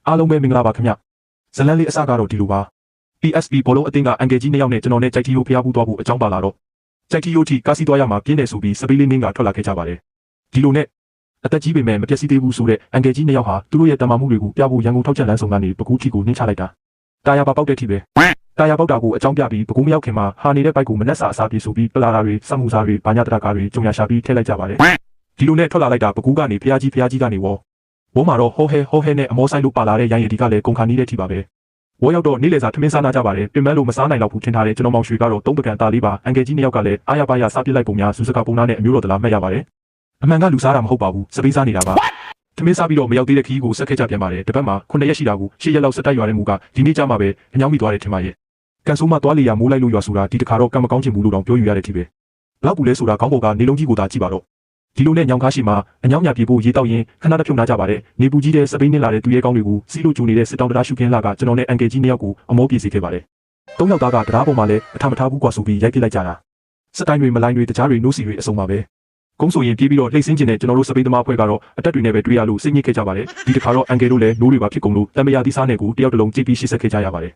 အားလုံးပဲမင်္ဂလာပါခင်ဗျဇလန်လေးအစကတော့ဒီလိုပါ PSP ဘောလုံးအသင်းကအန်ကယ်ကြီး2ယောက်နဲ့ကျွန်တော်နဲ့ကြိုက်တီယိုဖျားဘူးသွားဖို့အကြောင်းပါလာတော့ကြိုက်တီယိုတီကားစီးသွားရမှာပြင်းတယ်ဆိုပြီးစပေးလေးမင်းကထွက်လာခဲ့ကြပါတယ်ဒီလိုနဲ့အသက်ကြီးပေမဲ့မပျက်စီးသေးဘူးဆိုတဲ့အန်ကယ်ကြီး2ယောက်ဟာသူတို့ရဲ့တမန်မှုတွေကိုပြဖို့ရန်ကုန်ထောက်ချက်လမ်းဆောင်ကနေပကူးထီကိုနှင်းချလိုက်တာတာယာပါပေါက်တဲ့ထိပဲတာယာပေါက်တာကိုအကြောင်းပြပြီးပကူးမရောက်ခင်မှာဟာနေတဲ့ဘိုက်ကိုမနှက်စာအစားပြေဆိုပြီးပလာတာတွေစက်မှုစားတွေဘာညာတရာကားတွေကြုံရရှာပြီးထည့်လိုက်ကြပါတယ်ဒီလိုနဲ့ထွက်လာလိုက်တာပကူးကနေဖျားကြီးကနေဝေါမှာတော့ဟောဟဲနဲ့အမောဆိုင်လို့ပါလာတဲ့ရိုင်းရည်ဒီကလည်းကုန်ခါနီးတဲ့ထိပါပဲဝေါရောက်တော့နေ့လယ်စာထမင်းစားနာကြပါတယ်ပြင်မလို့မစားနိုင်တော့ဘူးထင်ထားတယ်ကျွန်တော်မောင်ရွှေကတော့3ပကံသားလေးပါအန်ကယ်ကြီး2ယောက်ကလည်းအားရပါရစားပစ်လိုက်ပုံများစူစကာပုံနာနဲ့အမျိုးတော်တလားမှတ်ရပါတယ်အမှန်ကလူစားတာမဟုတ်ပါဘူးစပေးစားနေတာပါထမင်းစားပြီးတော့မရောက်သေးတဲ့ခီးကိုဆက်ခဲ့ကြပြန်ပါတယ်တပတ်မှာ9ရက်ရှိတာကို10ရက်လောက်ဆက်တိုက်ရွာတဲ့မူကဒီနေ့ကြမှာပဲအညောင်းမိသွားတယ်ထင်ပါရဲ့ကန်ဆိုးမသွားလီယာမိုးလိုက်လို့ရွာဆိုတာဒီတခါတော့ကံမကောင်းချင်ဘူးလို့တော့ပြောယူရတဲ့ထိပဲလောက်ဘူးလဲဆိုတာခေါင်းပေါ်ကနေလုံးကြီးကိုသာကြည့်ပါတော့ဒီလိုနဲ့ညောင်ကားရှိမှာအညောင်းညာပြေဖို့ရေးတောက်ရင်ခဏတစ်ဖြုတ်နာကြပါတယ်နေပူကြီးတဲ့စပိန်နဲ့လာတဲ့သူရဲကောင်းတွေကိုစီးလို့ကျူနေတဲ့စစ်တောင်းတရားရှုခင်းလာကကျွန်တော်နဲ့အန်ကယ်ကြီး2ယောက်ကိုအမောပြေစီခဲ့ပါတယ်3ယောက်သားကတရားပေါ်မှာလည်းအထမထားဘူးကွာဆိုပြီးရိုက်ပစ်လိုက်ကြတာစတိုင်းတွေမလိုင်းတွေတကြားတွေနိုးစီတွေအစုံပါပဲကုန်းဆိုရင်ပြေးပြီးတော့လှိမ့်စင်းကျင်တဲ့ကျွန်တော်တို့စပိန်သမားအဖွဲ့ကတော့အတက်တွေနဲ့ပဲတွေ့ရလို့စိတ်ညစ်ခဲ့ကြပါတယ်ဒီတစ်ခါတော့အန်ကယ်တို့လည်းနိုးတွေပါဖြစ်ကုန်လို့တမယာသီးစားနယ်ကိုတယောက်တစ်လုံးကြိတ်ပြီးရှစ်ဆက်ခဲ့ကြရပါတယ်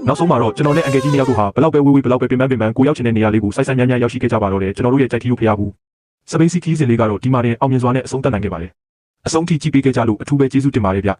နောက်ဆုံးမှာတော့ကျွန်တော်နဲ့အန်ကယ်ကြီး2ယောက်တို့ဟာဘလောက်ပဲဝေးဘလောက်ပဲပင်ပန်းကိုရောက်ချင်တဲ့နေရာလေးကိုစိုက်ညံ့ရောက်ရှိခဲ့ကြပါတော့တယ်ကျွန်တော်တို့ရဲ့ကြိုက်တီးလို့ဖျားဘူးစပိန်စီခီးစဉ်လေးကတော့ဒီမှာတင်အောင်မြင်စွာနဲ့အဆုံးသတ်နိုင်ခဲ့ပါတယ်အဆုံးထိကြည့်ပေးခဲ့ကြလို့အထူးပဲကျေးဇူးတင်ပါတယ်ဗျ